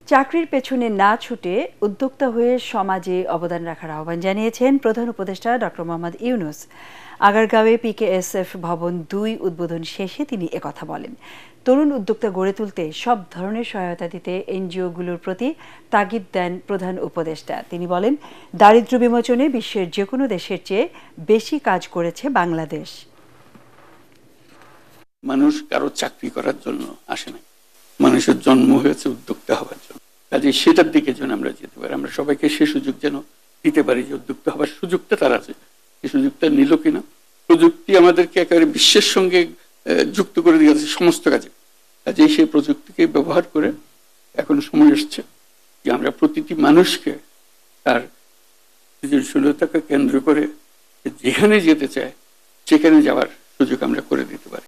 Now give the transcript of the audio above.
চাকরির পেছনে না ছুটে উদ্যোক্তা হয়ে সমাজে অবদান রাখার আহ্বান জানিয়েছেন প্রধান উপদেষ্টা ডক্টর মোহাম্মদ ইউনূস। আগারগাঁওয়ে পিকেএসএফ ভবন ২ উদ্বোধন শেষে তিনি একথা বলেন। তরুণ উদ্যোক্তা গড়ে তুলতে সব ধরনের সহায়তা দিতে এনজিওগুলোর প্রতি তাগিদ দেন প্রধান উপদেষ্টা। তিনি বলেন, দারিদ্র্য বিমোচনে বিশ্বের যে কোনো দেশের চেয়ে বেশি কাজ করেছে বাংলাদেশ। মানুষ কারো চাকরি করার জন্য আসে না, মানুষের জন্ম হয়েছে উদ্যোক্তা হওয়ার জন্য। কাজে সেটার দিকে যেন আমরা যেতে পারি, আমরা সবাইকে সে সুযোগ যেন দিতে পারি যে উদ্যোক্তা হওয়ার সুযোগটা তার আছে। এই সুযোগটা নিল কিনা। প্রযুক্তি আমাদেরকে একেবারে বিশ্বের সঙ্গে যুক্ত করে দিয়েছে সমস্ত কাজে। কাজে সেই প্রযুক্তিকে ব্যবহার করে এখন সময় এসছে যে আমরা প্রতিটি মানুষকে তার সৃজনশীলতাকে কেন্দ্র করে যেখানে যেতে চায় সেখানে যাওয়ার সুযোগ আমরা করে দিতে পারি।